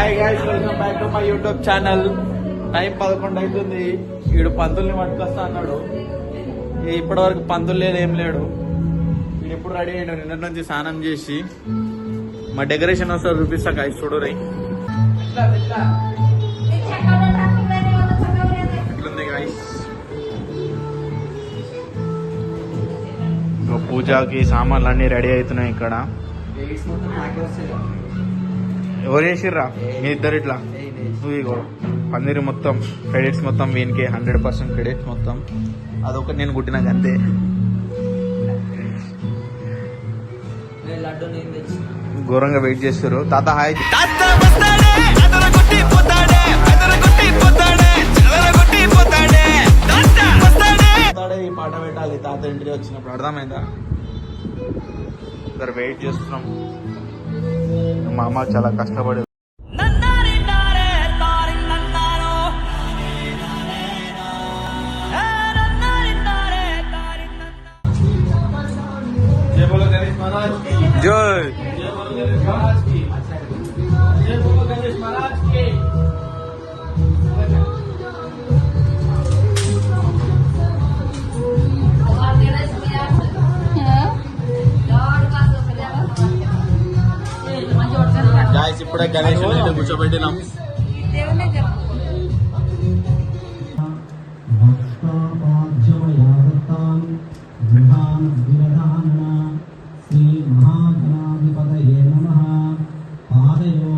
Hi guys, welcome back to my YouTube channel. Time 11 అవుతుంది. వీడు పంతుల్ని పట్టుకొస్తా అన్నాడు. ఇప్పటి వరకు పంతులు లేదు, ఏం లేడు. వీడు ఎప్పుడు రెడీ అయ్యాడు? నిన్న నుంచి స్నానం చేసి మా డెకరేషన్ వస్తే చూపిస్తా గైస్, చూడరే ఇట్లుంది గైస్. పూజకి సామాన్లు అన్ని రెడీ అవుతున్నాయి. ఇక్కడ ఎవరు చేసిర్రా? మీ ఇద్దరు ఇట్లా ఇగో పందిరి మొత్తం క్రెడిట్స్ మొత్తం వీనికి 100% క్రెడిట్స్ మొత్తం. అదొకటి నేను కుట్టినాక అంతే. ఘోరంగా వెయిట్ చేస్తారు. తాత హాయ్. ఈ పాట పెట్టాలి తాత ఇంటికి వచ్చినప్పుడు, అర్థమైందా? ఇద్దరు వెయిట్ చేస్తున్నాం. మా అమ్మ చాలా కష్టపడి జై గాయస్, ఇప్పుడే గణేష్ కూర్చోబెట్టినాం. శ్రీ మహాగణాధిపతయే నమః. పాదయో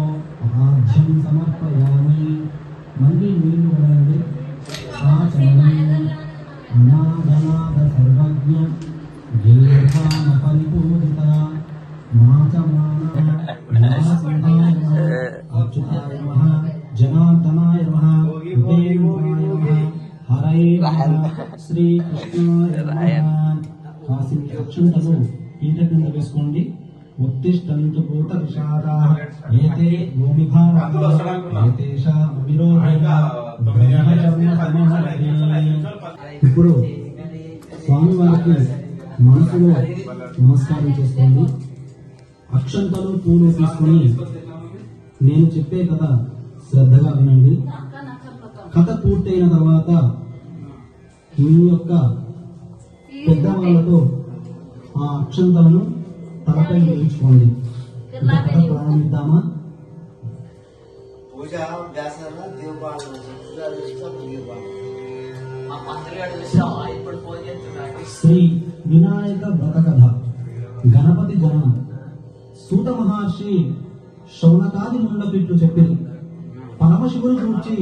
ఆజ్యం సమర్పయామి. మళ్ళీ నీళ్లు వదండి. అనాథనాథ సర్వజ్ఞ గిరిధామ పరిపూరిత అచ్యుతాయ నమః. జనార్దనాయ నమః. ఉపేంద్రాయ నమః. హరయే నమః. శ్రీకృష్ణాయ నమః. కాసిన అక్షంతలు పీట కింద వేసుకోండి. ఉత్తిష్టంతు భూత విషాదాః ఏతే భూమిభారః ఏతేషాం విరోధేన బ్రహ్మచర్య సమహరతి. ఇప్పుడు స్వామివారికి మనసులో నమస్కారం చేసుకోండి. అక్షంతలు పూలు తీసుకొని నేను చెప్పే కథ శ్రద్ధగా వినండి. కథ పూర్తయిన తర్వాత మీ యొక్క పెద్దవాళ్ళతో ఆ అక్షంతలను తలపై వేయించుకోండి. కథ ప్రారంభిద్దామా? శ్రీ వినాయక వ్రత కథ. గణపతి జననం. సూత మహర్షి శౌనకాది ముండపిట్లు చెప్పిరి. పరమశివుని గూర్చి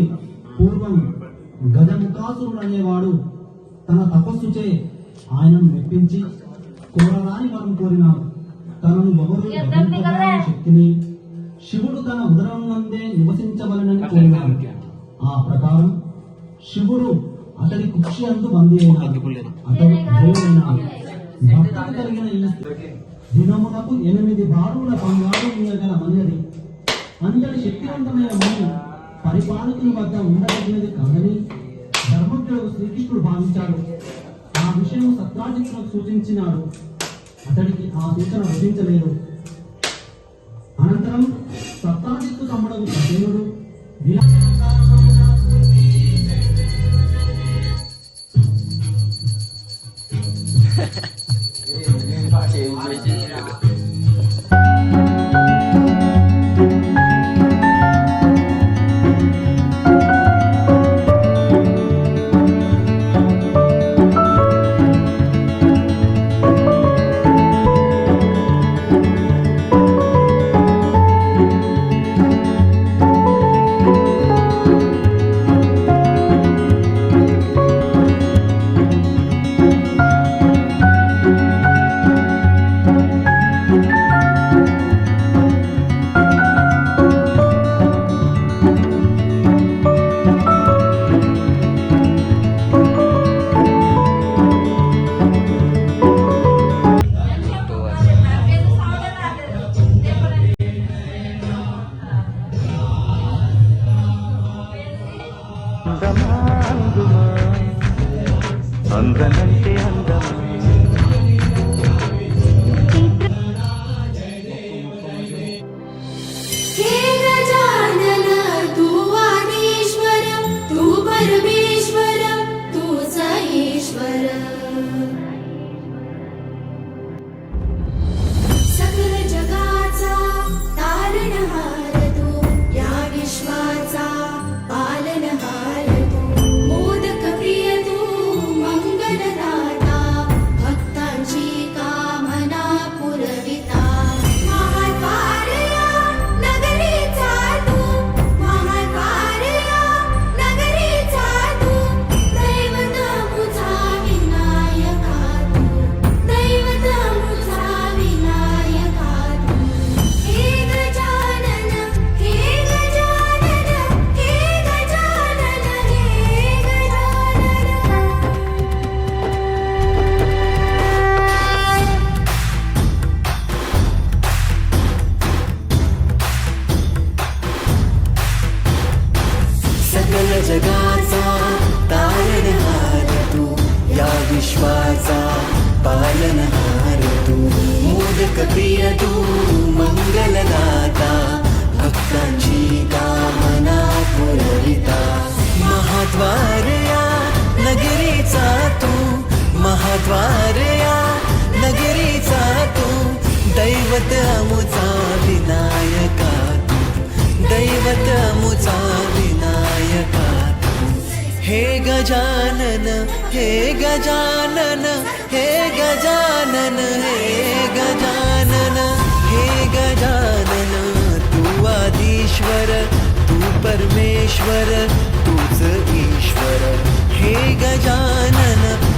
పూర్వం గజముఖాసురుడు అనేవాడు తన తపస్సుచే ఆయనను మెప్పించి కోరరాని వరం కోరినాడు. తనను ఎవరు శక్తిని శివుడు తన ఉదరం నందే నివసించవలనని కోరినాడు. ఆ ప్రకారం శివుడు అతడి కుక్షి అందు బందీ అయినాడు. అతడు దేవుడైనాడు. భక్తికి కలిగిన ఈ దినమునకు 8 బారుల బంగారు గల మనిది అంతటి శక్తివంతమైన మని పరిపాలకుని వద్ద ఉండదగినది కాదని ధర్మజ్ఞుడు శ్రీకృష్ణుడు భావించాడు. ఆ విషయం సత్రాజిత్తులకు సూచించినాడు. అతడికి ఆ సూచన వహించలేదు. అనంతరం సత్రాజిత్తు తమ్ముడు ససేనుడు అందనంటే అందమా हे गजानन जगाचा तारणहार तू, या विश्वाचा पालनहार तू, मोदक प्रिय तू, मंगलदाता, भक्तांची कामना पुरविता. महाद्वार या नगरीचा तू, महाद्वार या नगरीचा तू, दैवत अमुचा विनायका तू, दैवत अमुचा विनायका तू. हे गजानन, हे गजानन, हे गजानन, हे गजानन, हे गजानन, तू आदिश्वर, तू परमेश्वर, तूच ईश्वर. हे गजानन,